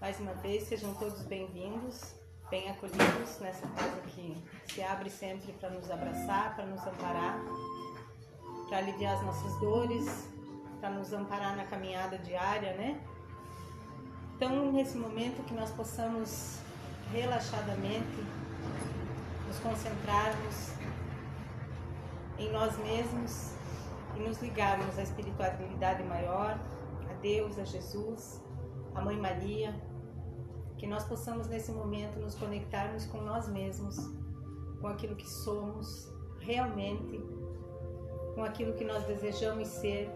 Mais uma vez, sejam todos bem-vindos, bem acolhidos nessa casa que se abre sempre para nos abraçar, para nos amparar, para aliviar as nossas dores, para nos amparar na caminhada diária, né? Então, nesse momento que nós possamos relaxadamente nos concentrarmos em nós mesmos e nos ligarmos à espiritualidade maior, a Deus, a Jesus, a Mãe Maria, que nós possamos nesse momento nos conectarmos com nós mesmos, com aquilo que somos realmente, com aquilo que nós desejamos ser,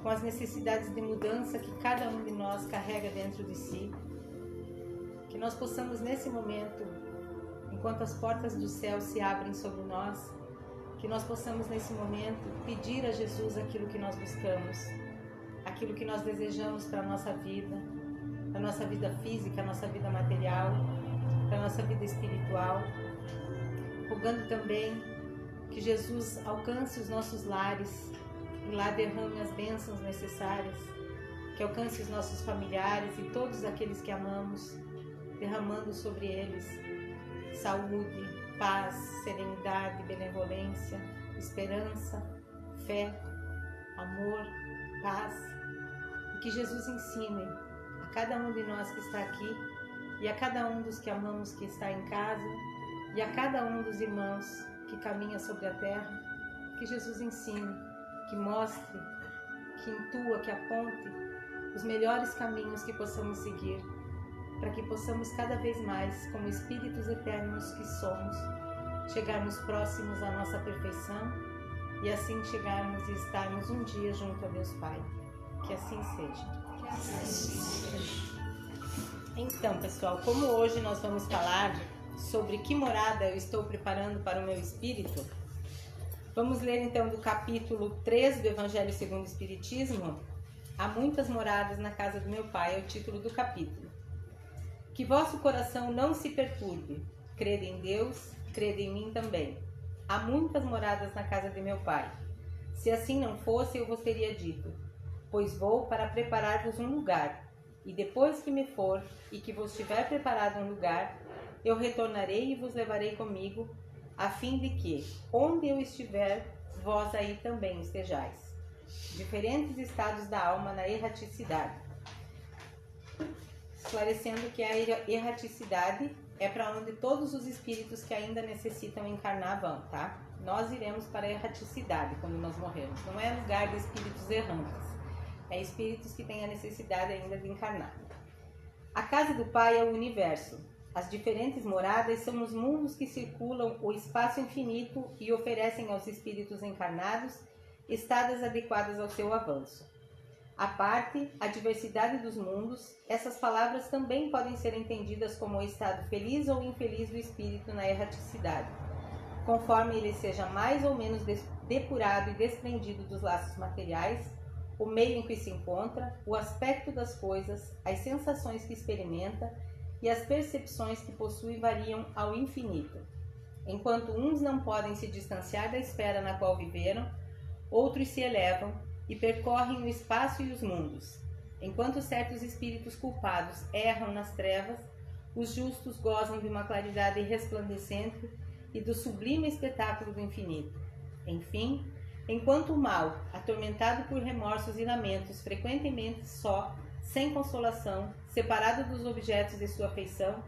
com as necessidades de mudança que cada um de nós carrega dentro de si, que nós possamos nesse momento, enquanto as portas do céu se abrem sobre nós, que nós possamos nesse momento pedir a Jesus aquilo que nós buscamos, aquilo que nós desejamos para a nossa vida física, a nossa vida material, para a nossa vida espiritual, rogando também que Jesus alcance os nossos lares e lá derrame as bênçãos necessárias, que alcance os nossos familiares e todos aqueles que amamos, derramando sobre eles saúde, paz, serenidade, benevolência, esperança, fé, amor, paz, e que Jesus ensine a cada um de nós que está aqui e a cada um dos que amamos que está em casa e a cada um dos irmãos que caminha sobre a terra, que Jesus ensine, que mostre, que intua, que aponte os melhores caminhos que possamos seguir, para que possamos cada vez mais, como espíritos eternos que somos, chegarmos próximos à nossa perfeição e assim chegarmos e estarmos um dia junto a Deus Pai. Que assim seja. Então, pessoal, como hoje nós vamos falar sobre que morada eu estou preparando para o meu espírito, vamos ler então do capítulo 3 do Evangelho segundo o Espiritismo. Há muitas moradas na casa do meu Pai, é o título do capítulo. Que vosso coração não se perturbe, crede em Deus, crede em mim também. Há muitas moradas na casa de meu Pai. Se assim não fosse, eu vos teria dito, pois vou para preparar-vos um lugar, e depois que me for e que vos tiver preparado um lugar, eu retornarei e vos levarei comigo, a fim de que, onde eu estiver, vós aí também estejais. Diferentes estados da alma na erraticidade. Esclarecendo que a erraticidade é para onde todos os espíritos que ainda necessitam encarnar vão, tá? Nós iremos para a erraticidade quando nós morrermos. Não é lugar de espíritos errantes. É espíritos que têm a necessidade ainda de encarnar. A casa do Pai é o universo. As diferentes moradas são os mundos que circulam o espaço infinito e oferecem aos espíritos encarnados estadas adequadas ao seu avanço. À parte, a diversidade dos mundos, essas palavras também podem ser entendidas como o estado feliz ou infeliz do espírito na erraticidade, conforme ele seja mais ou menos depurado e desprendido dos laços materiais, o meio em que se encontra, o aspecto das coisas, as sensações que experimenta e as percepções que possui variam ao infinito. Enquanto uns não podem se distanciar da esfera na qual viveram, outros se elevam e percorrem o espaço e os mundos. Enquanto certos espíritos culpados erram nas trevas, os justos gozam de uma claridade resplandecente e do sublime espetáculo do infinito. Enfim, enquanto o mal, atormentado por remorsos e lamentos, frequentemente só, sem consolação, separado dos objetos de sua afeição,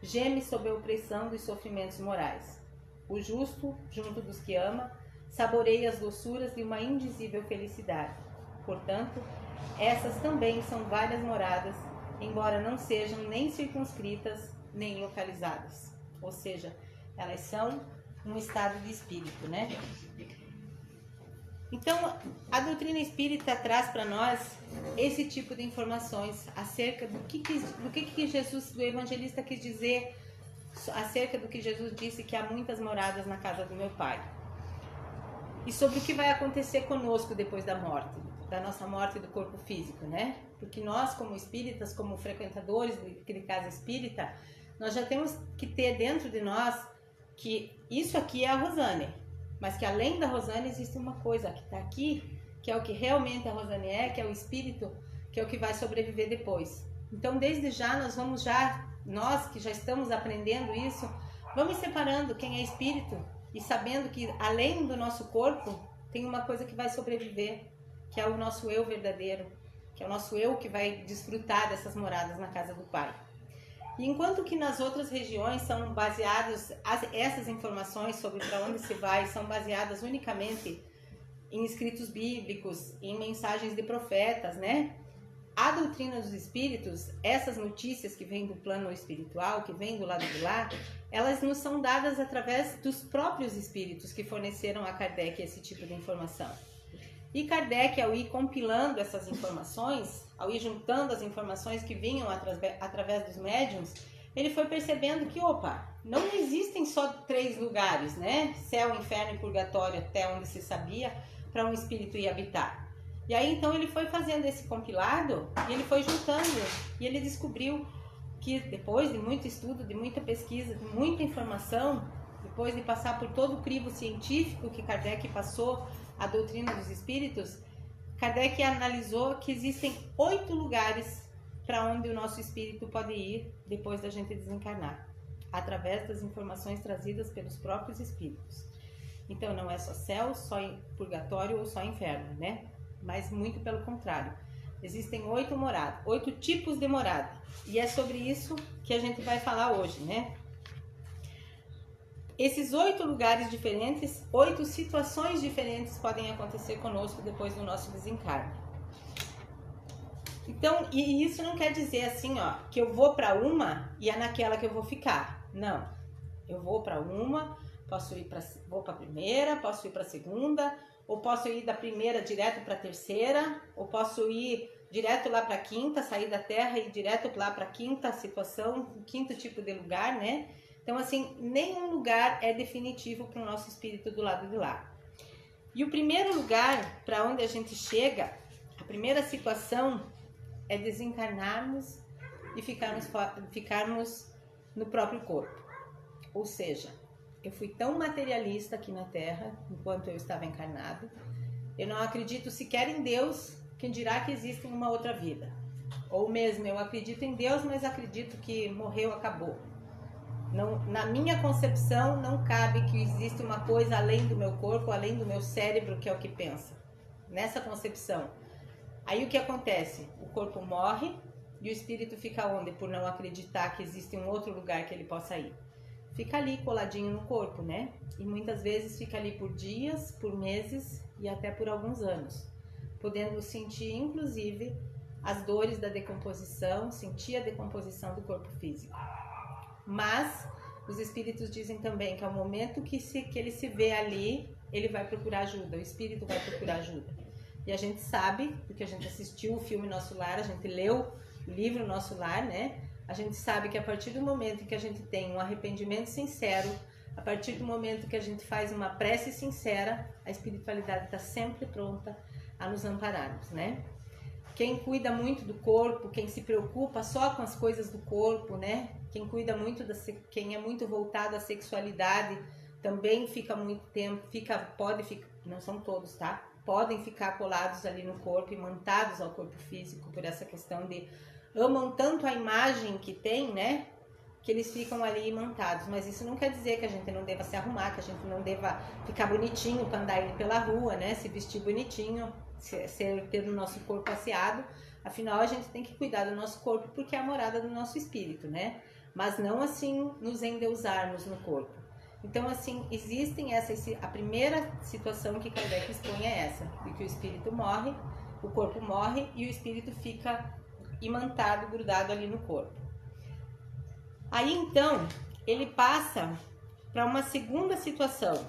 geme sob a opressão dos sofrimentos morais. O justo, junto dos que ama, saboreia as doçuras de uma indizível felicidade. Portanto, essas também são várias moradas, embora não sejam nem circunscritas, nem localizadas. Ou seja, elas são um estado de espírito, né? Então, a doutrina espírita traz para nós esse tipo de informações acerca do que Jesus, o evangelista, quis dizer acerca do que Jesus disse que há muitas moradas na casa do meu Pai. E sobre o que vai acontecer conosco depois da morte, da nossa morte do corpo físico, né? Porque nós, como espíritas, como frequentadores de casa espírita, nós já temos que ter dentro de nós que isso aqui é a Rosane, mas que além da Rosane existe uma coisa que está aqui, que é o que realmente a Rosane é, que é o espírito, que é o que vai sobreviver depois. Então, desde já, nós que já estamos aprendendo isso, vamos separando quem é espírito e sabendo que além do nosso corpo, tem uma coisa que vai sobreviver, que é o nosso eu verdadeiro, que é o nosso eu que vai desfrutar dessas moradas na casa do Pai. E enquanto que nas outras regiões são baseadas, essas informações sobre para onde se vai, são baseadas unicamente em escritos bíblicos, em mensagens de profetas, né? A doutrina dos espíritos, essas notícias que vêm do plano espiritual, que vêm do lado de lá, elas nos são dadas através dos próprios espíritos que forneceram a Kardec esse tipo de informação. E Kardec, ao ir compilando essas informações, ao ir juntando as informações que vinham através dos médiuns, ele foi percebendo que, não existem só 3 lugares, né? Céu, inferno e purgatório, até onde se sabia, para um espírito ir habitar. E aí, então, ele foi fazendo esse compilado e ele foi juntando. E ele descobriu que, depois de muito estudo, de muita pesquisa, de muita informação, depois de passar por todo o crivo científico que Kardec passou, a doutrina dos espíritos, Kardec analisou que existem 8 lugares para onde o nosso espírito pode ir depois da gente desencarnar, através das informações trazidas pelos próprios espíritos. Então, não é só céu, só purgatório ou só inferno, né? Mas muito pelo contrário. Existem 8 moradas, 8 tipos de morada. E é sobre isso que a gente vai falar hoje, né? Esses 8 lugares diferentes, 8 situações diferentes podem acontecer conosco depois do nosso desencarne. Então, e isso não quer dizer assim, que eu vou para uma e é naquela que eu vou ficar. Não. Eu vou para uma, vou para a primeira, posso ir para a segunda, ou posso ir da primeira direto para a terceira, ou posso ir direto lá para a quinta, sair da Terra e ir direto lá para a quinta situação, o quinto tipo de lugar, né? Então, assim, nenhum lugar é definitivo para o nosso espírito do lado de lá. E o primeiro lugar para onde a gente chega, a primeira situação é desencarnarmos e ficarmos no próprio corpo. Ou seja, eu fui tão materialista aqui na Terra, enquanto eu estava encarnado, eu não acredito sequer em Deus, quem dirá que existe uma outra vida. Ou mesmo, eu acredito em Deus, mas acredito que morreu, acabou. Não, na minha concepção, não cabe que exista uma coisa além do meu corpo, além do meu cérebro, que é o que pensa. Nessa concepção. Aí o que acontece? O corpo morre e o espírito fica onde? Por não acreditar que existe um outro lugar que ele possa ir. Fica ali coladinho no corpo, né? E muitas vezes fica ali por dias, por meses e até por alguns anos. Podendo sentir, inclusive, as dores da decomposição, sentir a decomposição do corpo físico. Mas os espíritos dizem também que ao momento que ele se vê ali, ele vai procurar ajuda, o espírito vai procurar ajuda. E a gente sabe, porque a gente assistiu o filme Nosso Lar, a gente leu o livro Nosso Lar, né? A gente sabe que a partir do momento que a gente tem um arrependimento sincero, a partir do momento que a gente faz uma prece sincera, a espiritualidade está sempre pronta a nos ampararmos, né? Quem cuida muito do corpo, quem se preocupa só com as coisas do corpo, né? Quem cuida muito, quem é muito voltado à sexualidade, também fica muito tempo, pode ficar, não são todos, tá? Podem ficar colados ali no corpo, imantados ao corpo físico, por essa questão de amam tanto a imagem que tem, né? Que eles ficam ali imantados. Mas isso não quer dizer que a gente não deva se arrumar, que a gente não deva ficar bonitinho para andar ali pela rua, né? Se vestir bonitinho, ter o nosso corpo asseado. Afinal, a gente tem que cuidar do nosso corpo porque é a morada do nosso espírito, né? Mas não assim nos endeusarmos no corpo. Então, assim, a primeira situação que Kardec expõe é essa, de que o espírito morre, o corpo morre e o espírito fica imantado, grudado ali no corpo. Aí, então, ele passa para uma segunda situação.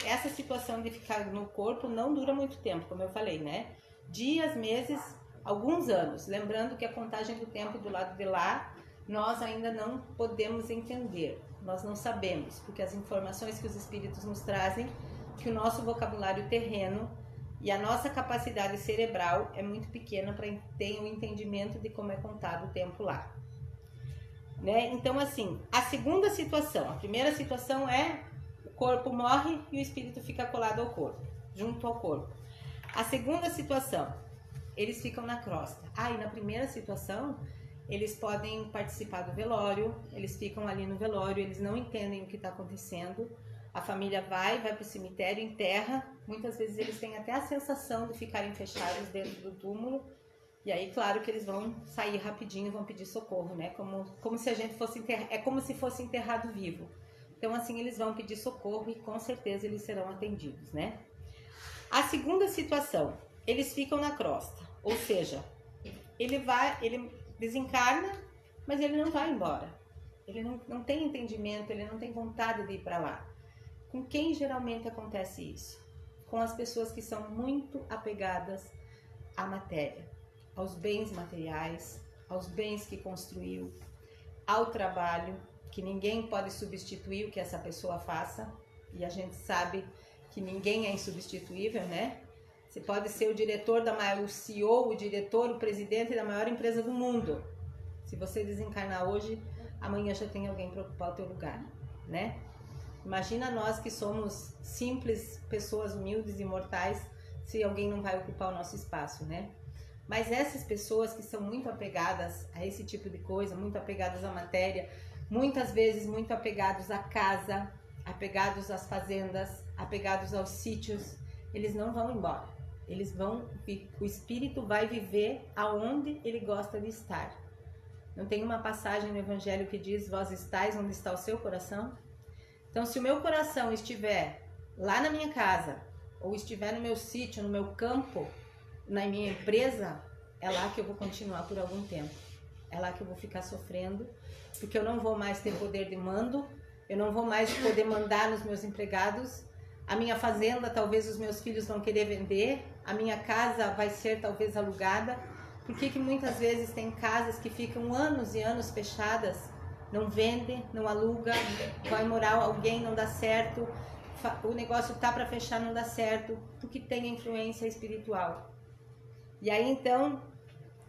Essa situação de ficar no corpo não dura muito tempo, como eu falei, né? Dias, meses, alguns anos. Lembrando que a contagem do tempo do lado de lá, nós ainda não podemos entender. Nós não sabemos, porque as informações que os espíritos nos trazem, que o nosso vocabulário terreno e a nossa capacidade cerebral é muito pequena para ter um entendimento de como é contado o tempo lá. Né? Então, assim, a segunda situação, a primeira situação é o corpo morre e o espírito fica colado ao corpo, junto ao corpo. A segunda situação, eles ficam na crosta. E na primeira situação, eles podem participar do velório, eles ficam ali no velório, eles não entendem o que está acontecendo. A família vai para o cemitério, enterra. Muitas vezes eles têm até a sensação de ficarem fechados dentro do túmulo. E aí, claro que eles vão sair rapidinho, vão pedir socorro, né? Como se a gente fosse é como se fosse enterrado vivo. Então, assim, eles vão pedir socorro e com certeza eles serão atendidos, né? A segunda situação, eles ficam na crosta. Ou seja, ele desencarna, mas ele não vai embora. Ele não tem entendimento, ele não tem vontade de ir para lá. Com quem geralmente acontece isso? Com as pessoas que são muito apegadas à matéria, aos bens materiais, aos bens que construiu, ao trabalho, que ninguém pode substituir o que essa pessoa faça, e a gente sabe que ninguém é insubstituível, né? Você pode ser o diretor o CEO, o diretor, o presidente da maior empresa do mundo. Se você desencarnar hoje, amanhã já tem alguém para ocupar o teu lugar, né? Imagina nós que somos simples pessoas humildes e mortais, se alguém não vai ocupar o nosso espaço, né? Mas essas pessoas que são muito apegadas a esse tipo de coisa, muito apegadas à matéria, muitas vezes muito apegados à casa, apegados às fazendas, apegados aos sítios, eles não vão embora. O espírito vai viver aonde ele gosta de estar. Não tem uma passagem no Evangelho que diz: vós estáis onde está o seu coração? Então, se o meu coração estiver lá na minha casa, ou estiver no meu sítio, no meu campo, na minha empresa, é lá que eu vou continuar por algum tempo. É lá que eu vou ficar sofrendo, porque eu não vou mais ter poder de mando, eu não vou mais poder mandar nos meus empregados, a minha fazenda talvez os meus filhos vão querer vender, a minha casa vai ser talvez alugada. Por que muitas vezes tem casas que ficam anos e anos fechadas, não vendem, não aluga, vai morar alguém, não dá certo, o negócio tá para fechar, não dá certo, porque tem influência espiritual. E aí então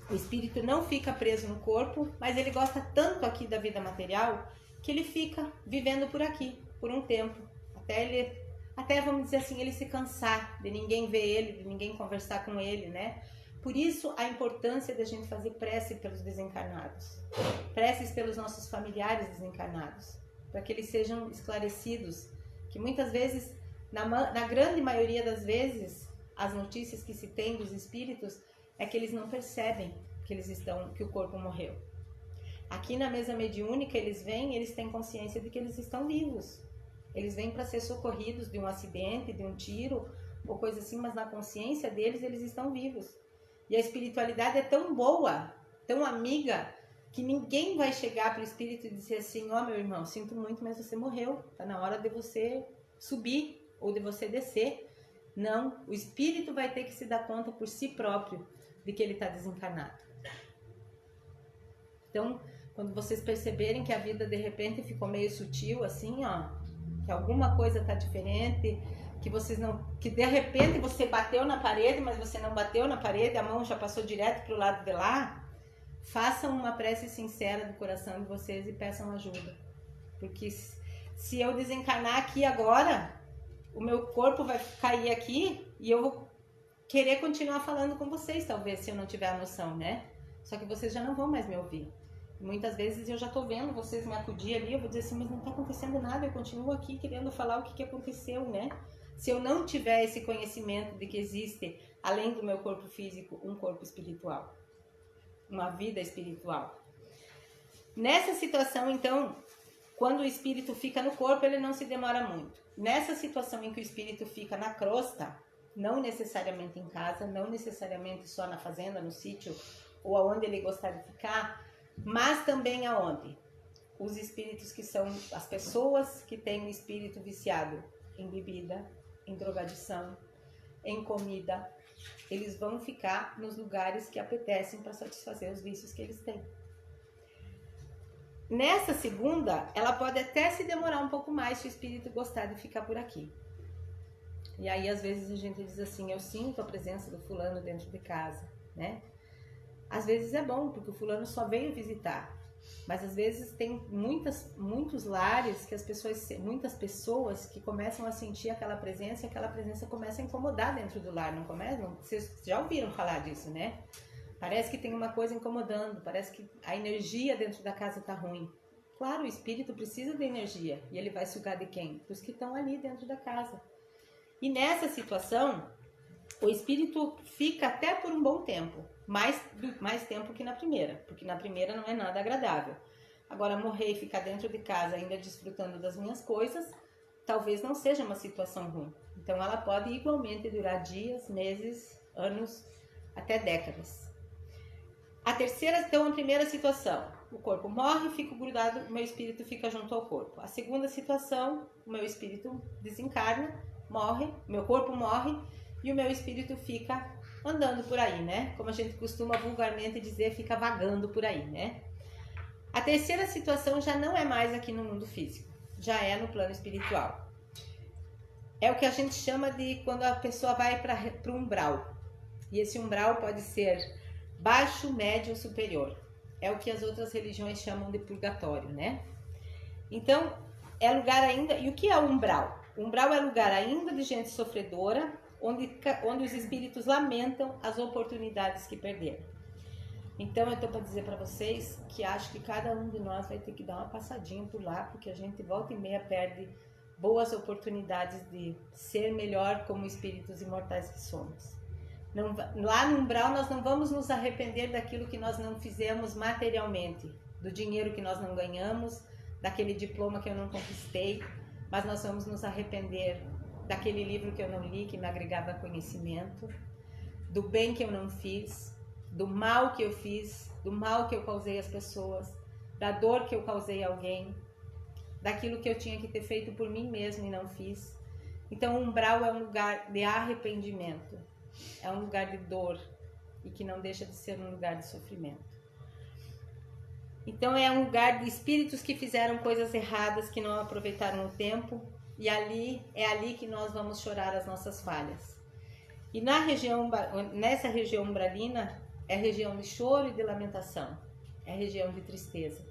o espírito não fica preso no corpo, mas ele gosta tanto aqui da vida material que ele fica vivendo por aqui, por um tempo, até vamos dizer assim, ele se cansar de ninguém ver ele, de ninguém conversar com ele, né? Por isso a importância da gente fazer prece pelos desencarnados, preces pelos nossos familiares desencarnados, para que eles sejam esclarecidos, que muitas vezes, na grande maioria das vezes, as notícias que se tem dos espíritos é que eles não percebem que o corpo morreu. Aqui na mesa mediúnica eles têm consciência de que eles estão vivos. Eles vêm para ser socorridos de um acidente, de um tiro ou coisa assim, mas na consciência deles eles estão vivos. E a espiritualidade é tão boa, tão amiga, que ninguém vai chegar para o espírito e dizer assim: ó, meu irmão, sinto muito, mas você morreu, tá na hora de você subir ou de você descer. Não, o espírito vai ter que se dar conta por si próprio de que ele está desencarnado. Então, quando vocês perceberem que a vida de repente ficou meio sutil assim, ó, que alguma coisa está diferente, que de repente você bateu na parede, mas você não bateu na parede, a mão já passou direto para o lado de lá, façam uma prece sincera do coração de vocês e peçam ajuda. Porque se eu desencarnar aqui agora, o meu corpo vai cair aqui e eu vou querer continuar falando com vocês, talvez, se eu não tiver a noção, né? Só que vocês já não vão mais me ouvir. Muitas vezes eu já tô vendo vocês me acudir ali, eu vou dizer assim: mas não tá acontecendo nada, eu continuo aqui querendo falar o que aconteceu, né? Se eu não tiver esse conhecimento de que existe, além do meu corpo físico, um corpo espiritual, uma vida espiritual. Nessa situação, então, quando o espírito fica no corpo, ele não se demora muito. Nessa situação em que o espírito fica na crosta, não necessariamente em casa, não necessariamente só na fazenda, no sítio, ou aonde ele gostar de ficar, mas também aonde? Os espíritos que são as pessoas que têm o espírito viciado em bebida, em drogadição, em comida, eles vão ficar nos lugares que apetecem para satisfazer os vícios que eles têm. Nessa segunda, ela pode até se demorar um pouco mais se o espírito gostar de ficar por aqui. E aí, às vezes, a gente diz assim: eu sinto a presença do fulano dentro de casa, né? Às vezes é bom, porque o fulano só veio visitar. Mas às vezes tem muitos lares que muitas pessoas que começam a sentir aquela presença, e aquela presença começa a incomodar dentro do lar, não começa? Vocês já ouviram falar disso, né? Parece que tem uma coisa incomodando, parece que a energia dentro da casa está ruim. Claro, o espírito precisa de energia e ele vai sugar de quem? Dos que estão ali dentro da casa. E nessa situação, o espírito fica até por um bom tempo, mais tempo que na primeira, porque na primeira não é nada agradável. Agora, morrer e ficar dentro de casa ainda desfrutando das minhas coisas, talvez não seja uma situação ruim. Então, ela pode igualmente durar dias, meses, anos, até décadas. A primeira situação, o corpo morre, fico grudado, o meu espírito fica junto ao corpo. A segunda situação, o meu espírito desencarna, morre, meu corpo morre e o meu espírito fica andando por aí, né? Como a gente costuma vulgarmente dizer, fica vagando por aí, né? A terceira situação já não é mais aqui no mundo físico, já é no plano espiritual. É o que a gente chama de quando a pessoa vai para o umbral. E esse umbral pode ser baixo, médio ou superior. É o que as outras religiões chamam de purgatório, né? Então, é lugar ainda... E o que é o umbral? O umbral é lugar ainda de gente sofredora, onde os espíritos lamentam as oportunidades que perderam. Então, eu estou para dizer para vocês que acho que cada um de nós vai ter que dar uma passadinha por lá, porque a gente volta e meia perde boas oportunidades de ser melhor como espíritos imortais que somos. Não, lá no umbral nós não vamos nos arrepender daquilo que nós não fizemos materialmente, do dinheiro que nós não ganhamos, daquele diploma que eu não conquistei, mas nós vamos nos arrepender daquele livro que eu não li, que me agregava conhecimento, do bem que eu não fiz, do mal que eu fiz, do mal que eu causei às pessoas, da dor que eu causei a alguém, daquilo que eu tinha que ter feito por mim mesmo e não fiz. Então o umbral é um lugar de arrependimento. É um lugar de dor e que não deixa de ser um lugar de sofrimento. Então é um lugar de espíritos que fizeram coisas erradas, que não aproveitaram o tempo, e é ali que nós vamos chorar as nossas falhas. E nessa região umbralina é região de choro e de lamentação, é região de tristeza.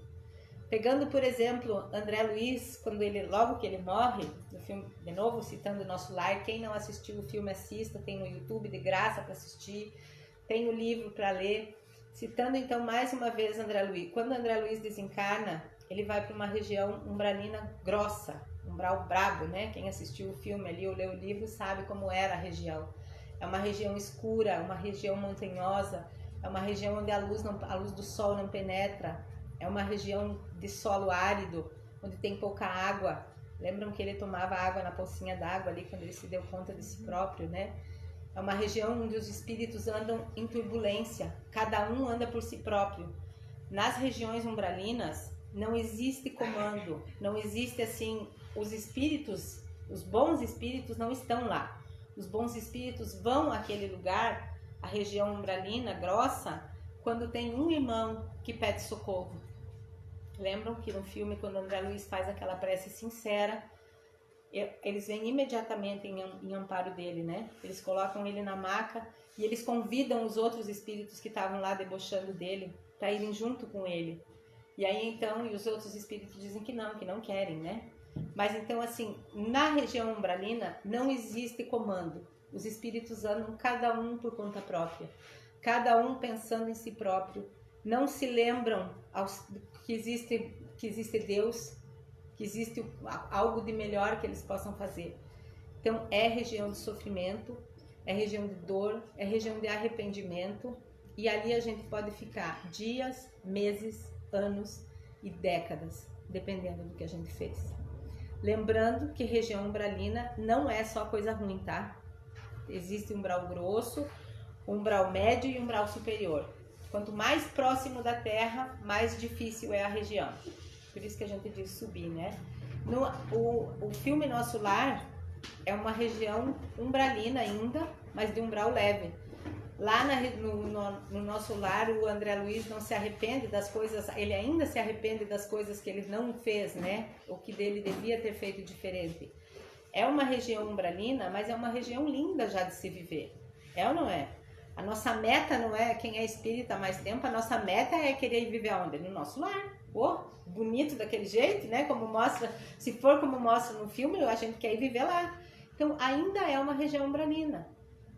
Pegando, por exemplo, André Luiz, logo que ele morre, no filme, de novo citando o Nosso Lar, quem não assistiu o filme assista, tem no YouTube de graça para assistir, tem o livro para ler. Citando então mais uma vez André Luiz. Quando André Luiz desencarna, ele vai para uma região umbralina grossa, umbral brabo, né? Quem assistiu o filme ali ou leu o livro sabe como era a região. É uma região escura, uma região montanhosa, é uma região onde a luz do sol não penetra. É uma região de solo árido, onde tem pouca água. Lembram que ele tomava água na pocinha d'água ali, quando ele se deu conta de si próprio, né? É uma região onde os espíritos andam em turbulência. Cada um anda por si próprio. Nas regiões umbralinas, não existe comando. Não existe assim... Os espíritos, os bons espíritos não estão lá. Os bons espíritos vão àquele lugar, a região umbralina, grossa, quando tem um irmão que pede socorro. Lembram que no filme, quando André Luiz faz aquela prece sincera, eles vêm imediatamente em amparo dele, né? Eles colocam ele na maca e eles convidam os outros espíritos que estavam lá debochando dele para irem junto com ele. E aí então, os outros espíritos dizem que não querem, né? Mas então assim, na região umbralina não existe comando. Os espíritos andam cada um por conta própria. Cada um pensando em si próprio, não se lembram que existe Deus, que existe algo de melhor que eles possam fazer. Então é região de sofrimento, é região de dor, é região de arrependimento, e ali a gente pode ficar dias, meses, anos e décadas, dependendo do que a gente fez. Lembrando que região umbralina não é só coisa ruim, tá? Existe umbral grosso, umbral médio e umbral superior. Quanto mais próximo da Terra, mais difícil é a região. Por isso que a gente diz subir, né? O filme Nosso Lar é uma região umbralina ainda, mas de umbral leve. Lá no Nosso Lar, o André Luiz não se arrepende das coisas, ele ainda se arrepende das coisas que ele não fez, né? O que dele devia ter feito diferente. É uma região umbralina, mas é uma região linda já de se viver. É ou não é? A nossa meta não é quem é espírita há mais tempo, a nossa meta é querer viver aonde? No nosso lar. Oh, bonito daquele jeito, né? Como mostra, se for como mostra no filme, a gente quer ir viver lá. Então, ainda é uma região umbralina.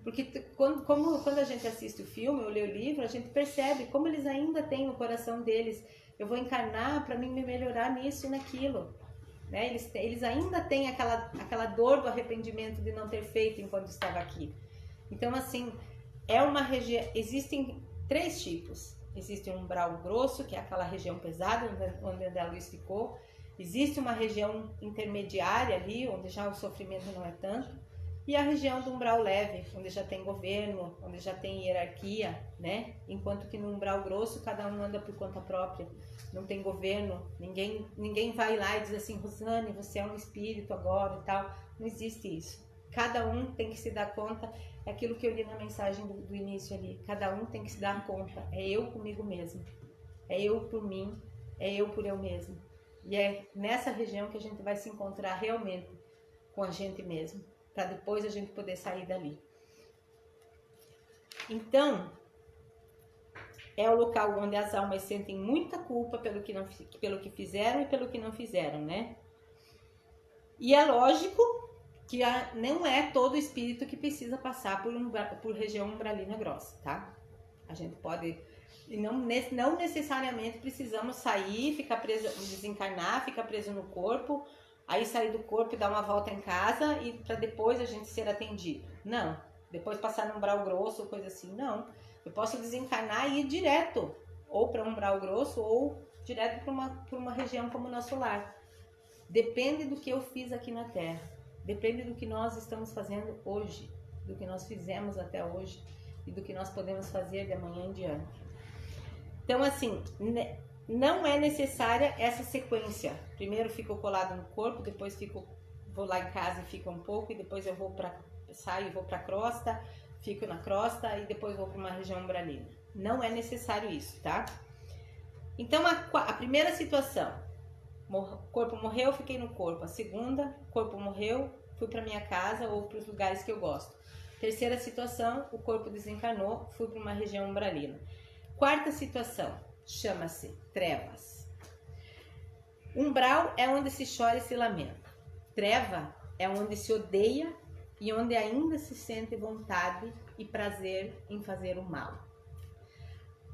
Porque quando a gente assiste o filme ou lê o livro, a gente percebe como eles ainda têm no coração deles: eu vou encarnar para mim me melhorar nisso e naquilo. Né? Eles ainda têm aquela dor do arrependimento de não ter feito enquanto estava aqui. Então, assim, é uma região. Existem 3 tipos. Existe um umbral grosso, que é aquela região pesada, onde a luz ficou. Existe uma região intermediária ali, onde já o sofrimento não é tanto. E a região do umbral leve, onde já tem governo, onde já tem hierarquia, né? Enquanto que no umbral grosso, cada um anda por conta própria. Não tem governo, ninguém vai lá e diz assim: Rosane, você é um espírito agora e tal. Não existe isso. Cada um tem que se dar conta, é aquilo que eu li na mensagem do início ali. Cada um tem que se dar conta, é eu comigo mesmo. É eu por mim, é eu por eu mesmo. E é nessa região que a gente vai se encontrar realmente com a gente mesmo, para depois a gente poder sair dali. Então, é o local onde as almas sentem muita culpa pelo que fizeram e pelo que não fizeram, né? E é lógico que não é todo espírito que precisa passar por região umbralina grossa, tá? A gente pode... Não necessariamente precisamos sair, ficar preso, desencarnar, ficar preso no corpo, aí sair do corpo e dar uma volta em casa e para depois a gente ser atendido. Não. Depois passar no umbral grosso ou coisa assim. Não. Eu posso desencarnar e ir direto, ou para um umbral grosso ou direto para uma região como o nosso lar. Depende do que eu fiz aqui na Terra. Depende do que nós estamos fazendo hoje, do que nós fizemos até hoje e do que nós podemos fazer de amanhã em diante. Então, assim, não é necessária essa sequência. Primeiro fico colado no corpo, depois vou lá em casa e fico um pouco, e depois eu saio e vou para a crosta, fico na crosta e depois vou para uma região umbralina. Não é necessário isso, tá? Então, a primeira situação, o corpo morreu, fiquei no corpo. A segunda, o corpo morreu, fui para minha casa ou para os lugares que eu gosto. Terceira situação, o corpo desencarnou, fui para uma região umbralina. Quarta situação, chama-se trevas. Umbral é onde se chora e se lamenta. Treva é onde se odeia e onde ainda se sente vontade e prazer em fazer o mal.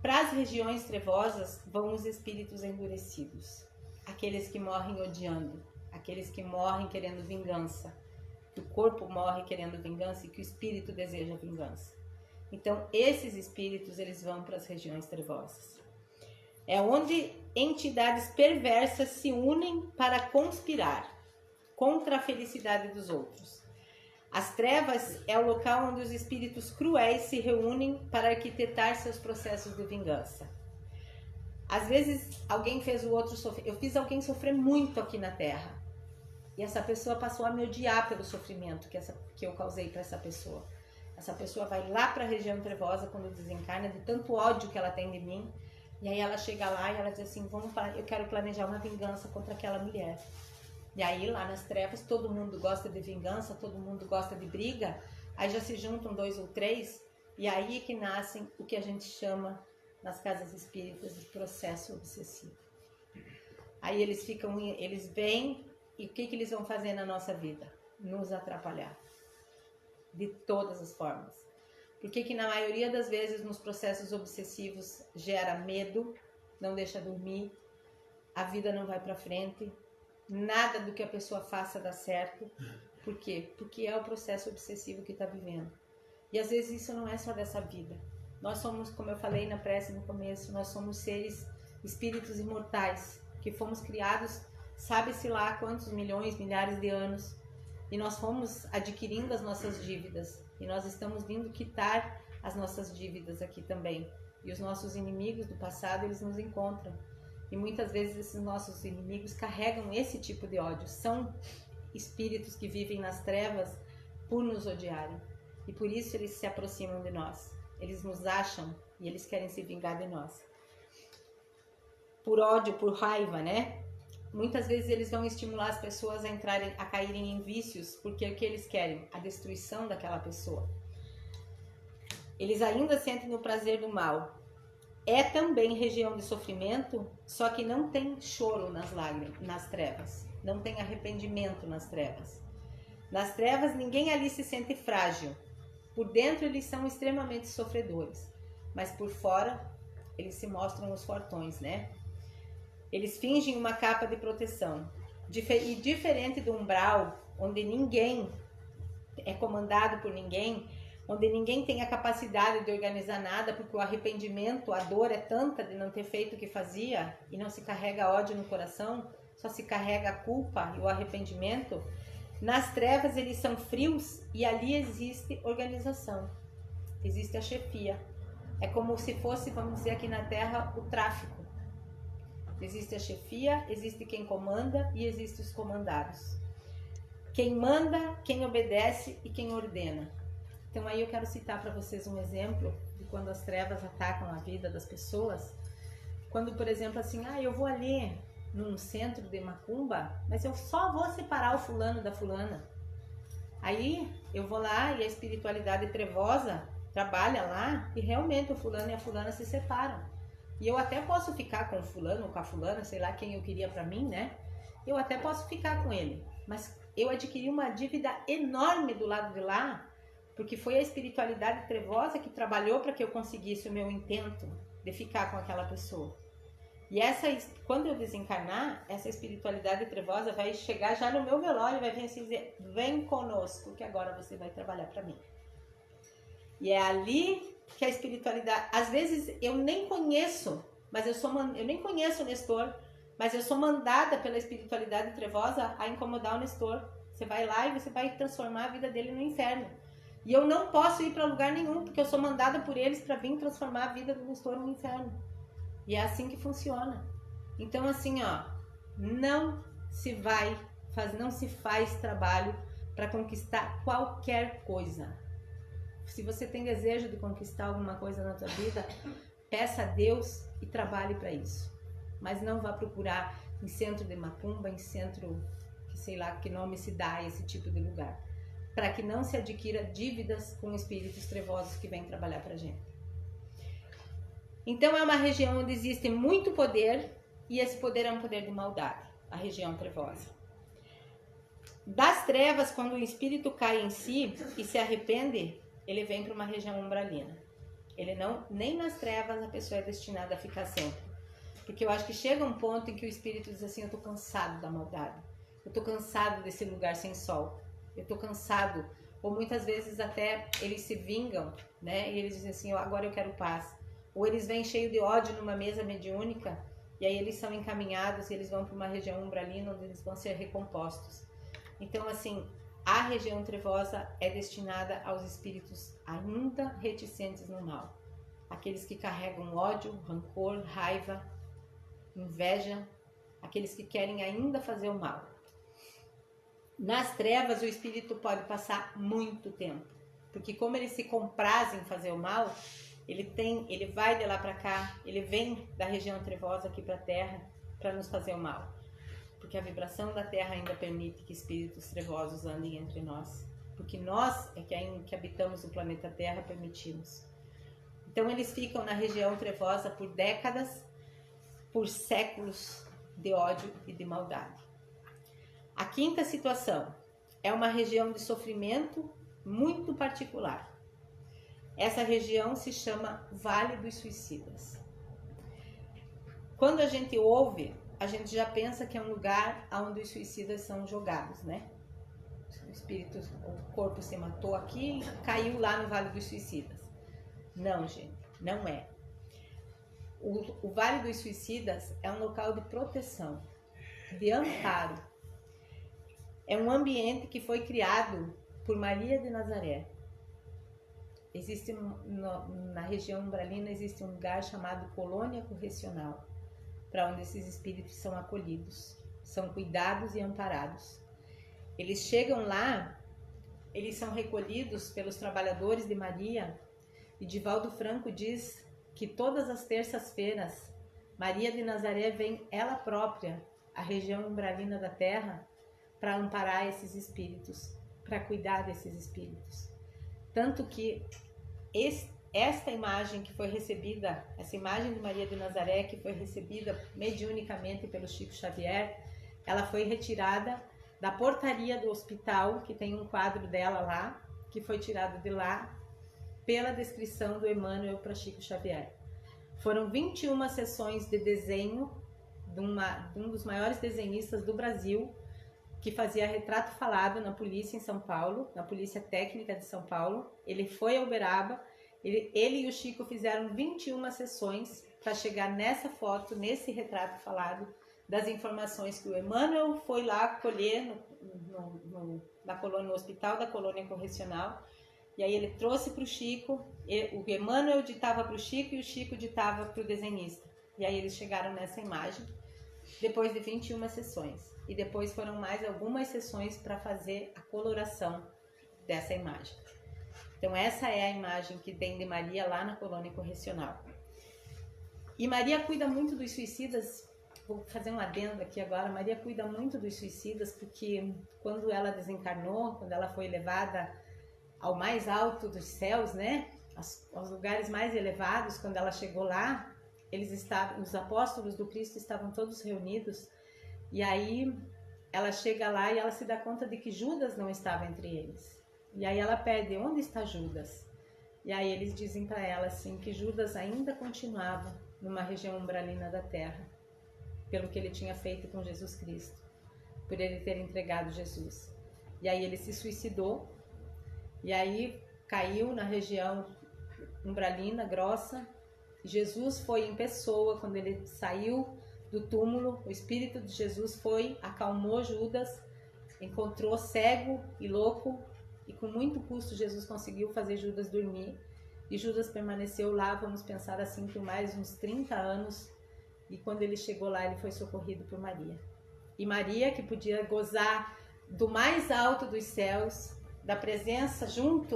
Para as regiões trevosas vão os espíritos endurecidos, aqueles que morrem odiando, aqueles que morrem querendo vingança, que o corpo morre querendo vingança e que o espírito deseja vingança. Então, esses espíritos, eles vão para as regiões trevosas. É onde entidades perversas se unem para conspirar contra a felicidade dos outros. As trevas é o local onde os espíritos cruéis se reúnem para arquitetar seus processos de vingança. Às vezes, alguém fez o outro sofrer. Eu fiz alguém sofrer muito aqui na Terra. E essa pessoa passou a me odiar pelo sofrimento que eu causei para essa pessoa. Essa pessoa vai lá para a região trevosa quando desencarna, de tanto ódio que ela tem de mim. E aí ela chega lá e ela diz assim: eu quero planejar uma vingança contra aquela mulher. E aí lá nas trevas todo mundo gosta de vingança, todo mundo gosta de briga. Aí já se juntam 2 ou 3 e aí é que nascem o que a gente chama nas casas espíritas de processo obsessivo. Aí eles vêm e o que eles vão fazer na nossa vida? Nos atrapalhar. De todas as formas. Porque que na maioria das vezes nos processos obsessivos gera medo, não deixa dormir, a vida não vai para frente, nada do que a pessoa faça dá certo. Por quê? Porque é o processo obsessivo que está vivendo. E às vezes isso não é só dessa vida. Nós somos, como eu falei na prece no começo, nós somos seres, espíritos imortais, que fomos criados, sabe-se lá quantos milhões, milhares de anos. E nós fomos adquirindo as nossas dívidas. E nós estamos vindo quitar as nossas dívidas aqui também. E os nossos inimigos do passado, eles nos encontram. E muitas vezes esses nossos inimigos carregam esse tipo de ódio. São espíritos que vivem nas trevas por nos odiarem. E por isso eles se aproximam de nós. Eles nos acham e eles querem se vingar de nós. Por ódio, por raiva, né? Muitas vezes eles vão estimular as pessoas a caírem em vícios, porque o que eles querem? A destruição daquela pessoa. Eles ainda sentem o prazer do mal. É também região de sofrimento, só que não tem choro nas lágrimas, nas trevas. Não tem arrependimento nas trevas. Nas trevas, ninguém ali se sente frágil. por dentro eles são extremamente sofredores, mas por fora eles se mostram os fortões, né? Eles fingem uma capa de proteção. E diferente do umbral, onde ninguém é comandado por ninguém, onde ninguém tem a capacidade de organizar nada, porque o arrependimento, a dor é tanta de não ter feito o que fazia e não se carrega ódio no coração, só se carrega a culpa e o arrependimento. Nas trevas eles são frios e ali existe organização, existe a chefia. É como se fosse, vamos dizer aqui na Terra, o tráfico. Existe a chefia, existe quem comanda e existe os comandados. Quem manda, quem obedece e quem ordena. Então aí eu quero citar para vocês um exemplo de quando as trevas atacam a vida das pessoas. Quando, por exemplo, assim, eu vou ali num centro de macumba, mas eu só vou separar o fulano da fulana. Aí eu vou lá e a espiritualidade trevosa trabalha lá e realmente o fulano e a fulana se separam. E eu até posso ficar com o fulano ou com a fulana, sei lá quem eu queria para mim, né? Eu até posso ficar com ele, mas eu adquiri uma dívida enorme do lado de lá, porque foi a espiritualidade trevosa que trabalhou para que eu conseguisse o meu intento de ficar com aquela pessoa. E quando eu desencarnar, essa espiritualidade trevosa vai chegar já no meu velório e vai vir assim dizer: vem conosco, que agora você vai trabalhar para mim. E é ali que a espiritualidade, às vezes eu nem conheço, mas eu nem conheço o Nestor, mas eu sou mandada pela espiritualidade trevosa a incomodar o Nestor. Você vai lá e você vai transformar a vida dele no inferno. E eu não posso ir para lugar nenhum, porque eu sou mandada por eles para vir transformar a vida do Nestor no inferno. E é assim que funciona. Então assim, não se faz trabalho para conquistar qualquer coisa. Se você tem desejo de conquistar alguma coisa na tua vida, peça a Deus e trabalhe para isso. Mas não vá procurar em centro de macumba, em centro, que sei lá que nome se dá a esse tipo de lugar, para que não se adquira dívidas com espíritos trevosos que vêm trabalhar para a gente. Então é uma região onde existe muito poder, e esse poder é um poder de maldade, a região trevosa. Das trevas, quando o espírito cai em si e se arrepende, ele vem para uma região umbralina. Nem nas trevas a pessoa é destinada a ficar sempre. Porque eu acho que chega um ponto em que o espírito diz assim: eu estou cansado da maldade, eu estou cansado desse lugar sem sol, eu estou cansado. Ou muitas vezes até eles se vingam, né? E eles dizem assim: agora eu quero paz. Ou eles vêm cheios de ódio numa mesa mediúnica, e aí eles são encaminhados e eles vão para uma região umbralina onde eles vão ser recompostos. Então assim, a região trevosa é destinada aos espíritos ainda reticentes no mal. Aqueles que carregam ódio, rancor, raiva, inveja, aqueles que querem ainda fazer o mal. Nas trevas o espírito pode passar muito tempo, porque como eles se comprazem em fazer o mal, ele vai de lá para cá, ele vem da região trevosa aqui para a Terra para nos fazer o mal. Porque a vibração da Terra ainda permite que espíritos trevosos andem entre nós. Porque nós, que habitamos o planeta Terra, permitimos. Então eles ficam na região trevosa por décadas, por séculos de ódio e de maldade. A quinta situação é uma região de sofrimento muito particular. Essa região se chama Vale dos Suicidas. Quando a gente ouve, a gente já pensa que é um lugar onde os suicidas são jogados, né? O corpo se matou aqui e caiu lá no Vale dos Suicidas. Não, gente, não é. O Vale dos Suicidas é um local de proteção, de amparo. É um ambiente que foi criado por Maria de Nazaré. Na região umbralina existe um lugar chamado Colônia Correcional, para onde esses espíritos são acolhidos, são cuidados e amparados. Eles chegam lá, eles são recolhidos pelos trabalhadores de Maria, e Divaldo Franco diz que todas as terças-feiras Maria de Nazaré vem ela própria à região umbralina da Terra para amparar esses espíritos, para cuidar desses espíritos. Tanto que esta imagem que foi recebida, essa imagem de Maria de Nazaré que foi recebida mediunicamente pelo Chico Xavier, ela foi retirada da portaria do hospital, que tem um quadro dela lá, que foi tirado de lá pela descrição do Emmanuel para Chico Xavier. Foram 21 sessões de desenho de um dos maiores desenhistas do Brasil, que fazia retrato falado na polícia em São Paulo, na Polícia Técnica de São Paulo. Ele foi a Uberaba, ele e o Chico fizeram 21 sessões para chegar nessa foto, nesse retrato falado, das informações que o Emmanuel foi lá colher no hospital da colônia correcional. E aí ele trouxe para o Chico, o Emmanuel ditava para o Chico e o Chico ditava para o desenhista. E aí eles chegaram nessa imagem, depois de 21 sessões. E depois foram mais algumas sessões para fazer a coloração dessa imagem. Então essa é a imagem que tem de Maria lá na colônia correcional. E Maria cuida muito dos suicidas. Vou fazer um adendo aqui agora. Maria cuida muito dos suicidas porque quando ela desencarnou, quando ela foi levada ao mais alto dos céus, né, aos lugares mais elevados, quando ela chegou lá, os apóstolos do Cristo estavam todos reunidos. E aí ela chega lá e ela se dá conta de que Judas não estava entre eles. E aí ela pede: onde está Judas? E aí eles dizem para ela assim que Judas ainda continuava numa região umbralina da terra, pelo que ele tinha feito com Jesus Cristo, por ele ter entregado Jesus. E aí ele se suicidou, e aí caiu na região umbralina, grossa. Jesus foi em pessoa, quando ele saiu do túmulo, o Espírito de Jesus foi, acalmou Judas, encontrou cego e louco, e com muito custo Jesus conseguiu fazer Judas dormir. E Judas permaneceu lá, vamos pensar assim, por mais uns 30 anos. E quando ele chegou lá, ele foi socorrido por Maria. E Maria, que podia gozar do mais alto dos céus, da presença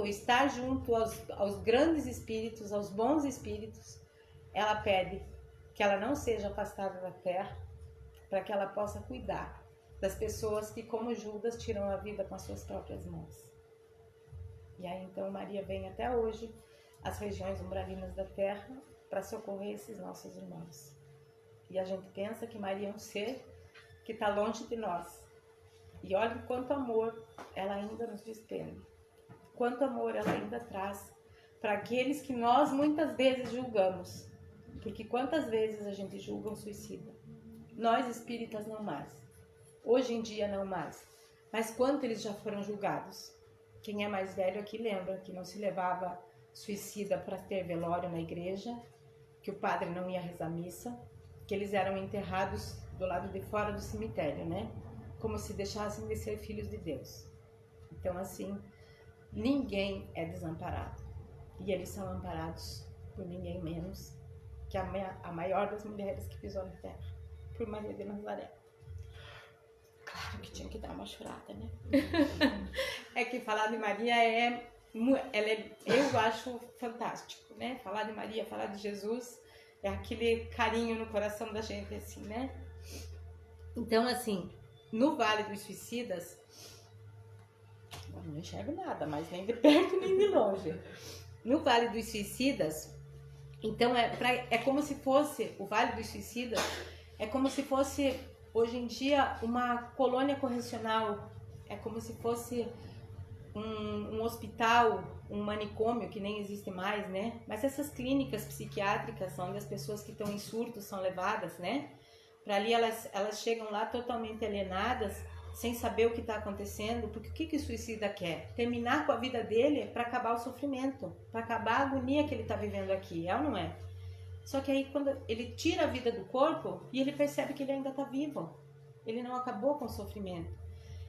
estar junto aos grandes espíritos, aos bons espíritos, ela pede que ela não seja afastada da terra, para que ela possa cuidar das pessoas que, como Judas, tiram a vida com as suas próprias mãos. E aí então Maria vem até hoje às regiões umbralinas da terra para socorrer esses nossos irmãos. E a gente pensa que Maria é um ser que está longe de nós. E olha quanto amor ela ainda nos despende. Quanto amor ela ainda traz para aqueles que nós muitas vezes julgamos. Porque quantas vezes a gente julga um suicida? Nós espíritas não mais. Hoje em dia não mais. Mas quanto eles já foram julgados? Quem é mais velho aqui lembra que não se levava suicida para ter velório na igreja, que o padre não ia rezar missa, que eles eram enterrados do lado de fora do cemitério, né? Como se deixassem de ser filhos de Deus. Então, assim, ninguém é desamparado. E eles são amparados por ninguém menos que a maior das mulheres que pisou na terra, por Maria de Nazaré. Claro que tinha que dar uma chorada, né? É que falar de Maria eu acho fantástico, né? Falar de Maria, falar de Jesus, é aquele carinho no coração da gente, assim, né? Então, assim, no Vale dos Suicidas, eu não enxergo nada, mas nem de perto nem de longe. No Vale dos Suicidas, então é como se fosse, o Vale dos Suicidas é como se fosse, hoje em dia, uma colônia correcional, é como se fosse um hospital, um manicômio, que nem existe mais, né? Mas essas clínicas psiquiátricas, onde as pessoas que estão em surto são levadas, né? Para ali elas chegam lá totalmente alienadas, sem saber o que está acontecendo, porque o que o suicida quer? Terminar com a vida dele para acabar o sofrimento, para acabar a agonia que ele está vivendo aqui, é ou não é? Só que aí quando ele tira a vida do corpo e ele percebe que ele ainda está vivo, ele não acabou com o sofrimento.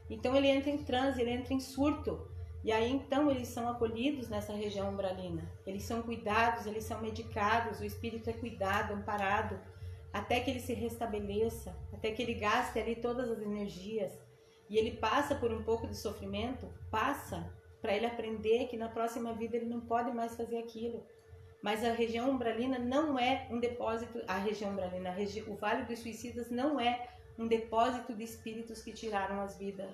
Então ele entra em transe, ele entra em surto, e aí então eles são acolhidos nessa região umbralina, eles são cuidados, eles são medicados, o espírito é cuidado, amparado, até que ele se restabeleça, até que ele gaste ali todas as energias. E ele passa por um pouco de sofrimento, passa para ele aprender que na próxima vida ele não pode mais fazer aquilo. Mas a região umbralina não é um depósito, o Vale dos Suicidas não é um depósito de espíritos que tiraram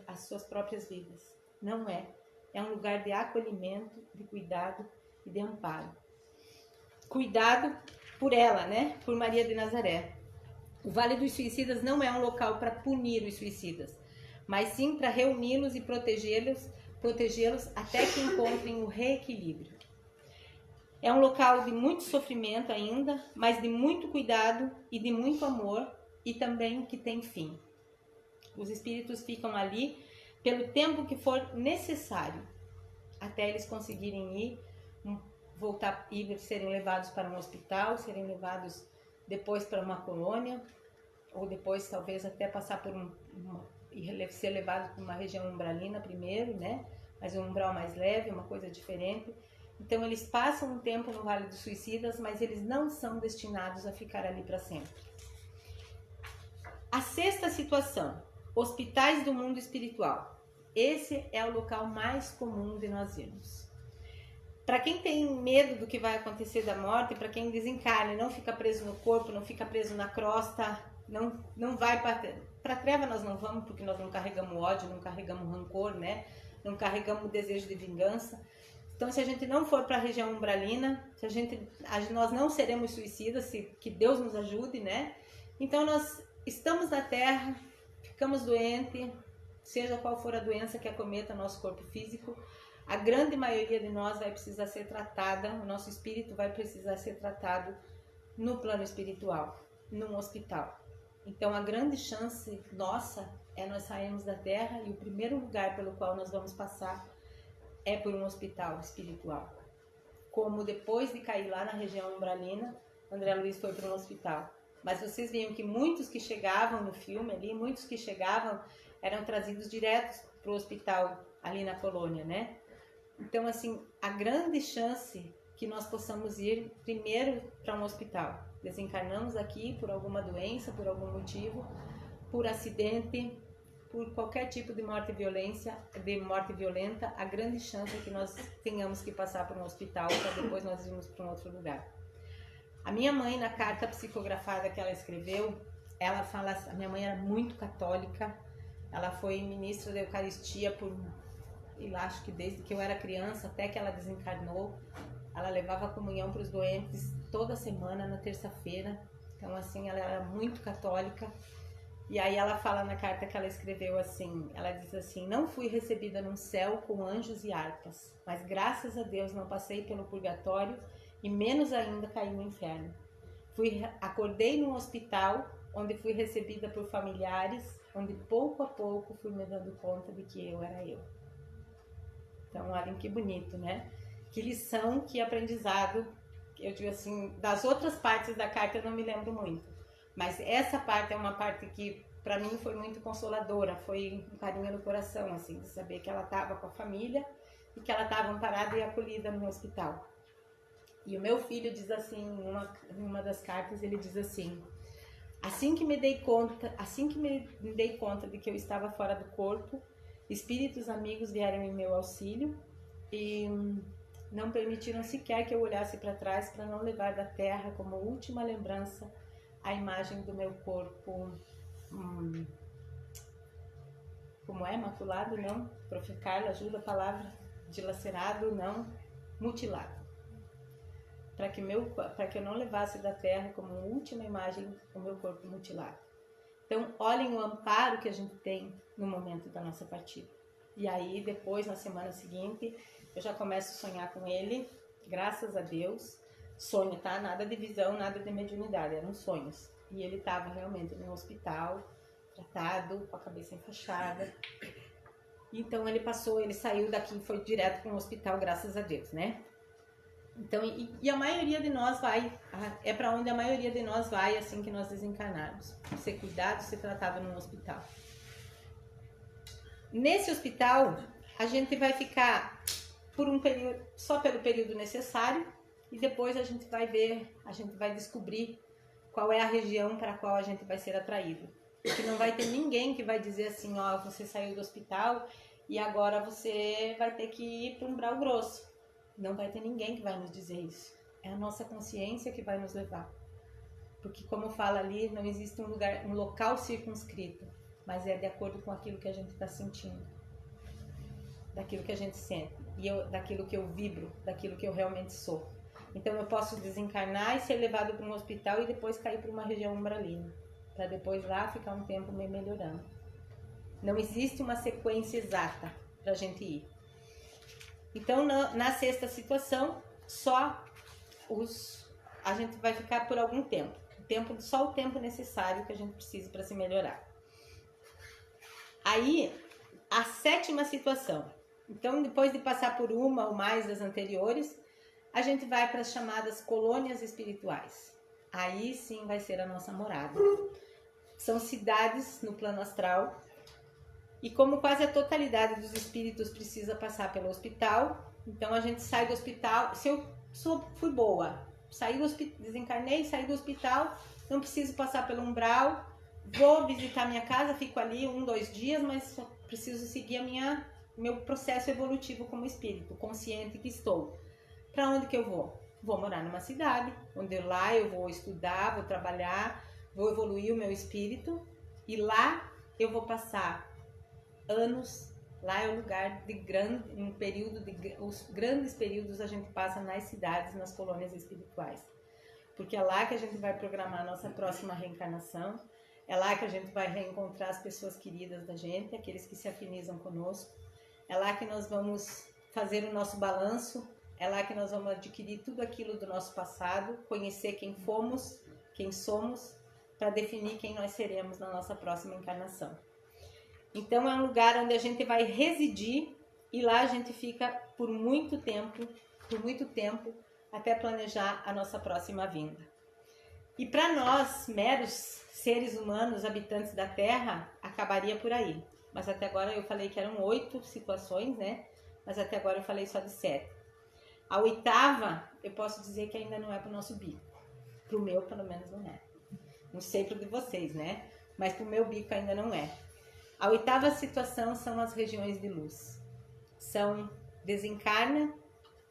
as suas próprias vidas. Não é. É um lugar de acolhimento, de cuidado e de amparo. Cuidado por ela, né? Por Maria de Nazaré. O Vale dos Suicidas não é um local para punir os suicidas, mas sim para reuni-los e protegê-los até que encontrem o reequilíbrio. É um local de muito sofrimento ainda, mas de muito cuidado e de muito amor, e também que tem fim. Os espíritos ficam ali pelo tempo que for necessário, até eles conseguirem ir, voltar e serem levados para um hospital, serem levados depois para uma colônia, ou depois talvez até passar por ser levado para uma região umbralina primeiro, né? Mas um umbral mais leve, uma coisa diferente. Então eles passam um tempo no Vale dos Suicidas, mas eles não são destinados a ficar ali para sempre. A sexta situação, hospitais do mundo espiritual. Esse é o local mais comum de nós irmos. Para quem tem medo do que vai acontecer da morte, para quem desencarna e não fica preso no corpo, não fica preso na crosta, não vai para a treva, nós não vamos, porque nós não carregamos ódio, não carregamos rancor, né? Não carregamos o desejo de vingança. Então, se a gente não for para a região umbralina, nós não seremos suicidas, que Deus nos ajude, né? Então, nós estamos na Terra, ficamos doentes, seja qual for a doença que acometa nosso corpo físico, a grande maioria de nós vai precisar ser tratada, o nosso espírito vai precisar ser tratado no plano espiritual, num hospital. Então, a grande chance nossa é nós sairmos da Terra e o primeiro lugar pelo qual nós vamos passar é por um hospital espiritual. Como depois de cair lá na região umbralina, André Luiz foi para um hospital. Mas vocês viram que muitos que chegavam no filme ali, muitos que chegavam eram trazidos direto para o hospital ali na colônia, né? Então, assim, a grande chance que nós possamos ir primeiro para um hospital. Desencarnamos aqui por alguma doença, por algum motivo, por acidente, por qualquer tipo de morte violenta, a grande chance é que nós tenhamos que passar por um hospital para depois nós irmos para um outro lugar. A minha mãe, na carta psicografada que ela escreveu, ela fala, a minha mãe era muito católica, ela foi ministra da Eucaristia acho que desde que eu era criança até que ela desencarnou. Ela levava a comunhão para os doentes toda semana, na terça-feira. Então, assim, ela era muito católica. E aí ela fala na carta que ela escreveu assim, ela diz assim: não fui recebida num céu com anjos e harpas, mas graças a Deus não passei pelo purgatório e menos ainda caí no inferno. Acordei num hospital onde fui recebida por familiares, onde pouco a pouco fui me dando conta de que eu era eu. Então, olhem que bonito, né? Que lição, que aprendizado. Eu digo assim, das outras partes da carta eu não me lembro muito. Mas essa parte é uma parte que, para mim, foi muito consoladora. Foi um carinho no coração, assim, de saber que ela estava com a família e que ela estava amparada e acolhida no hospital. E o meu filho diz assim, em uma das cartas, ele diz assim: assim que me dei conta de que eu estava fora do corpo, espíritos amigos vieram em meu auxílio e não permitiram sequer que eu olhasse para trás para não levar da terra como última lembrança a imagem do meu corpo, como é? Maculado, não? Prof. Carla, ajuda a palavra, dilacerado, não? Mutilado. Para que eu não levasse da terra como última imagem o meu corpo mutilado. Então, olhem o amparo que a gente tem no momento da nossa partida. E aí, depois, na semana seguinte, eu já começo a sonhar com ele, graças a Deus. Sonho, tá? Nada de visão, nada de mediunidade, eram sonhos. E ele estava realmente no hospital, tratado, com a cabeça enfaixada. Então, ele saiu daqui e foi direto para um hospital, graças a Deus, né? Então, e a maioria de nós é para onde a maioria de nós vai assim que nós desencarnarmos. Ser cuidado, ser tratado num hospital. Nesse hospital, a gente vai ficar por um período, só pelo período necessário, e depois a gente vai descobrir qual é a região para a qual a gente vai ser atraído. Porque não vai ter ninguém que vai dizer assim, ó, você saiu do hospital e agora você vai ter que ir para um umbral grosso. Não vai ter ninguém que vai nos dizer isso. É a nossa consciência que vai nos levar. Porque, como fala ali, não existe um local circunscrito, mas é de acordo com aquilo que a gente está sentindo, daquilo que a gente sente, daquilo que eu vibro, daquilo que eu realmente sou. Então, eu posso desencarnar e ser levado para um hospital e depois cair para uma região umbralina, para depois lá ficar um tempo me melhorando. Não existe uma sequência exata para a gente ir. Então, na sexta situação, só a gente vai ficar por algum tempo. Só o tempo necessário que a gente precisa para se melhorar. Aí, a 7ª situação. Então, depois de passar por uma ou mais das anteriores, a gente vai para as chamadas colônias espirituais. Aí sim vai ser a nossa morada. São cidades no plano astral. E como quase a totalidade dos espíritos precisa passar pelo hospital, então a gente sai do hospital. Se eu fui boa, desencarnei, saí do hospital, não preciso passar pelo umbral, vou visitar minha casa, fico ali 1, 2 dias, mas só preciso seguir meu processo evolutivo como espírito, consciente que estou. Para onde que eu vou? Vou morar numa cidade, onde lá eu vou estudar, vou trabalhar, vou evoluir o meu espírito, e lá eu vou passar anos. Lá é o lugar de os grandes períodos a gente passa nas cidades, nas colônias espirituais. Porque é lá que a gente vai programar a nossa próxima reencarnação, é lá que a gente vai reencontrar as pessoas queridas da gente, aqueles que se afinizam conosco, é lá que nós vamos fazer o nosso balanço, é lá que nós vamos adquirir tudo aquilo do nosso passado, conhecer quem fomos, quem somos, para definir quem nós seremos na nossa próxima encarnação. Então é um lugar onde a gente vai residir e lá a gente fica por muito tempo, até planejar a nossa próxima vinda. E para nós, meros seres humanos, habitantes da Terra, acabaria por aí. Mas até agora eu falei que eram 8 situações, né? Mas até agora eu falei só de 7. A 8ª, eu posso dizer que ainda não é para o nosso bico. Para o meu, pelo menos, não é. Não sei para o de vocês, né? Mas para o meu bico ainda não é. A 8ª situação são as regiões de luz. Desencarna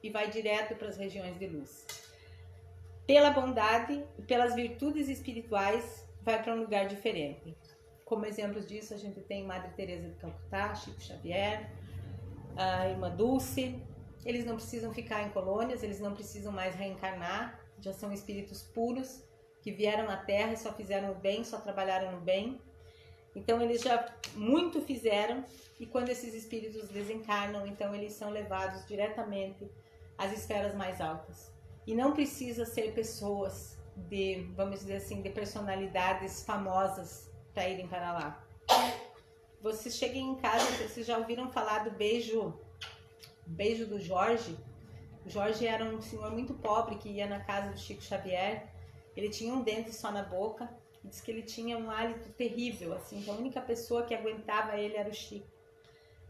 e vai direto para as regiões de luz. Pela bondade e pelas virtudes espirituais, vai para um lugar diferente. Como exemplos disso, a gente tem Madre Teresa de Calcutá, Chico Xavier, a Irmã Dulce. Eles não precisam ficar em colônias, eles não precisam mais reencarnar, já são espíritos puros, que vieram à Terra e só fizeram o bem, só trabalharam no bem. Então eles já muito fizeram, e quando esses espíritos desencarnam, então eles são levados diretamente às esferas mais altas. E não precisa ser pessoas vamos dizer assim, de personalidades famosas para irem para lá. Vocês cheguem em casa, vocês já ouviram falar do beijo do Jorge? O Jorge era um senhor muito pobre que ia na casa do Chico Xavier. Ele tinha um dente só na boca. Diz que ele tinha um hálito terrível, assim, que a única pessoa que aguentava ele era o Chico.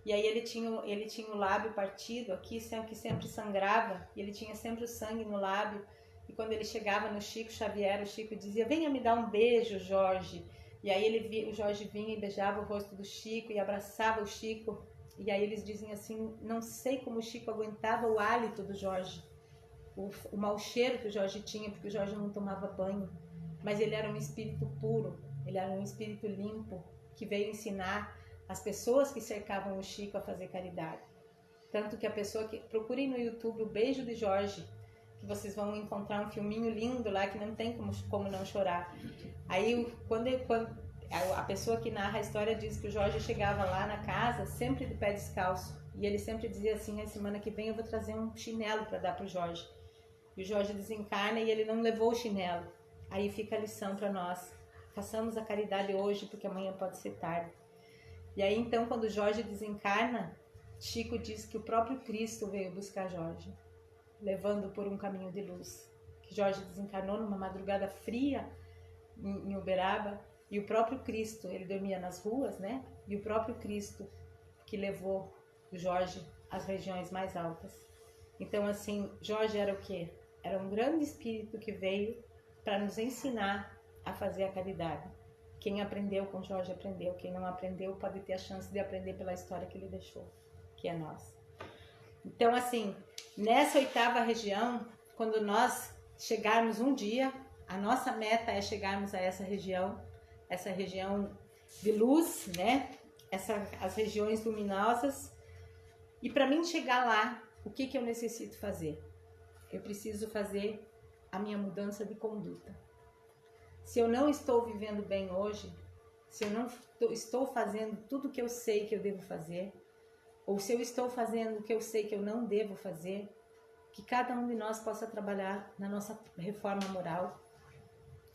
E aí ele tinha o lábio partido aqui, que sempre sangrava, e ele tinha sempre o sangue no lábio. E quando ele chegava no Chico Xavier, o Chico dizia: venha me dar um beijo, Jorge. E aí o Jorge vinha e beijava o rosto do Chico e abraçava o Chico. E aí eles dizem assim: não sei como o Chico aguentava o hálito do Jorge, o mau cheiro que o Jorge tinha, porque o Jorge não tomava banho. Mas ele era um espírito puro, ele era um espírito limpo, que veio ensinar as pessoas que cercavam o Chico a fazer caridade. Tanto que procurem no YouTube o Beijo de Jorge, que vocês vão encontrar um filminho lindo lá, que não tem como não chorar. Aí, quando a pessoa que narra a história diz que o Jorge chegava lá na casa, sempre de pé descalço, e ele sempre dizia assim: a semana que vem eu vou trazer um chinelo para dar para o Jorge. E o Jorge desencarna e ele não levou o chinelo. Aí fica a lição para nós: façamos a caridade hoje, porque amanhã pode ser tarde. E aí então, quando Jorge desencarna, Chico diz que o próprio Cristo veio buscar Jorge, levando por um caminho de luz. Que Jorge desencarnou numa madrugada fria em Uberaba, e o próprio Cristo, ele dormia nas ruas, né? E o próprio Cristo que levou o Jorge às regiões mais altas. Então, assim, Jorge era o quê? Era um grande espírito que veio para nos ensinar a fazer a caridade. Quem aprendeu com Jorge aprendeu, quem não aprendeu pode ter a chance de aprender pela história que ele deixou, que é nós. Então, assim, nessa 8ª região, quando nós chegarmos um dia, a nossa meta é chegarmos a essa região de luz, né? As regiões luminosas. E para mim chegar lá, o que eu necessito fazer? Eu preciso fazer a minha mudança de conduta. Se eu não estou vivendo bem hoje, se eu não estou fazendo tudo o que eu sei que eu devo fazer, ou se eu estou fazendo o que eu sei que eu não devo fazer, que cada um de nós possa trabalhar na nossa reforma moral,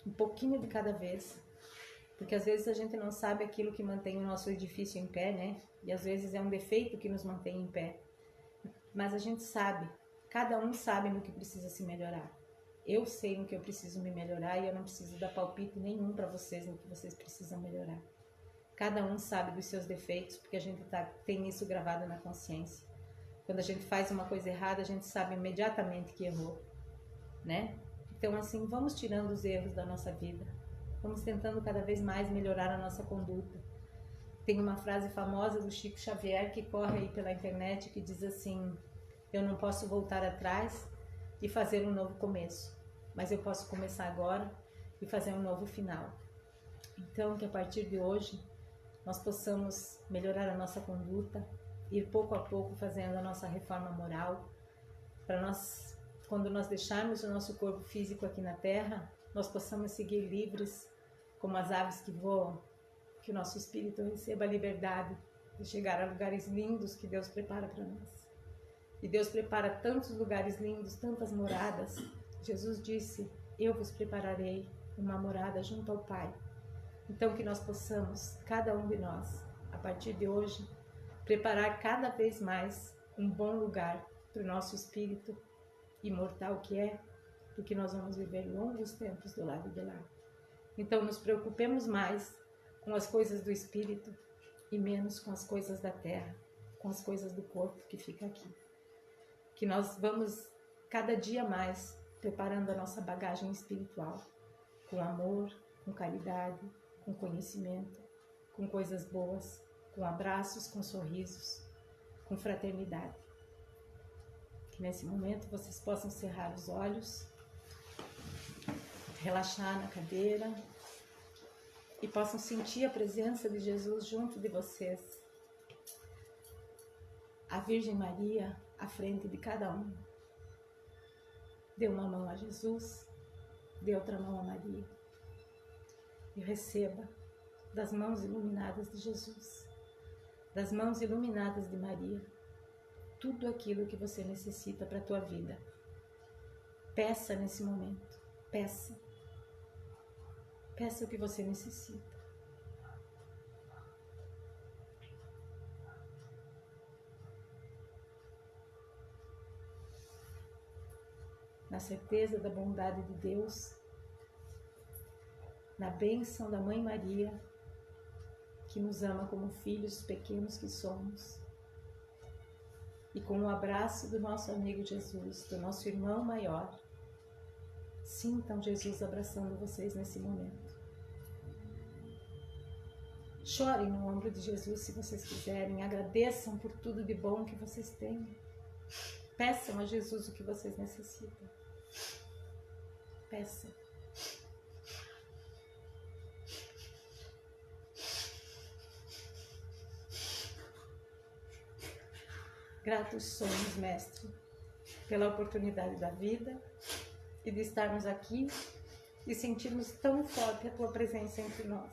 um pouquinho de cada vez, porque às vezes a gente não sabe aquilo que mantém o nosso edifício em pé, né? E às vezes é um defeito que nos mantém em pé. Mas a gente sabe, cada um sabe no que precisa se melhorar. Eu sei no que eu preciso me melhorar e eu não preciso dar palpite nenhum para vocês no que vocês precisam melhorar. Cada um sabe dos seus defeitos, porque a gente tem isso gravado na consciência. Quando a gente faz uma coisa errada, a gente sabe imediatamente que errou, né? Então, assim, vamos tirando os erros da nossa vida. Vamos tentando cada vez mais melhorar a nossa conduta. Tem uma frase famosa do Chico Xavier que corre aí pela internet que diz assim: eu não posso voltar atrás e fazer um novo começo, mas eu posso começar agora e fazer um novo final. Então, que a partir de hoje nós possamos melhorar a nossa conduta, ir pouco a pouco fazendo a nossa reforma moral, para nós, quando nós deixarmos o nosso corpo físico aqui na Terra, nós possamos seguir livres como as aves que voam, que o nosso espírito receba a liberdade de chegar a lugares lindos que Deus prepara para nós. E Deus prepara tantos lugares lindos, tantas moradas. Jesus disse: eu vos prepararei uma morada junto ao Pai. Então que nós possamos, cada um de nós, a partir de hoje, preparar cada vez mais um bom lugar para o nosso espírito imortal que é, porque nós vamos viver longos tempos do lado de lá. Então nos preocupemos mais com as coisas do espírito e menos com as coisas da terra, com as coisas do corpo que fica aqui. Que nós vamos cada dia mais preparando a nossa bagagem espiritual, com amor, com caridade, com conhecimento, com coisas boas, com abraços, com sorrisos, com fraternidade. Que nesse momento vocês possam cerrar os olhos, relaxar na cadeira e possam sentir a presença de Jesus junto de vocês. A Virgem Maria à frente de cada um. Dê uma mão a Jesus, dê outra mão a Maria. E receba das mãos iluminadas de Jesus, das mãos iluminadas de Maria, tudo aquilo que você necessita para a tua vida. Peça nesse momento, peça. Peça o que você necessita. Na certeza da bondade de Deus, na bênção da Mãe Maria, que nos ama como filhos pequenos que somos, e com o abraço do nosso amigo Jesus, do nosso irmão maior, sintam Jesus abraçando vocês nesse momento. Chorem no ombro de Jesus se vocês quiserem, agradeçam por tudo de bom que vocês têm. Peçam a Jesus o que vocês necessitam. Peçam. Gratos somos, Mestre, pela oportunidade da vida e de estarmos aqui e sentirmos tão forte a Tua presença entre nós.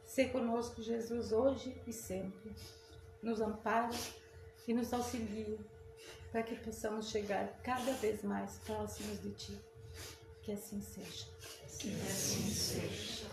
Sê conosco, Jesus, hoje e sempre. Nos ampara e nos auxilia para que possamos chegar cada vez mais próximos de Ti. Que assim seja. Que assim seja.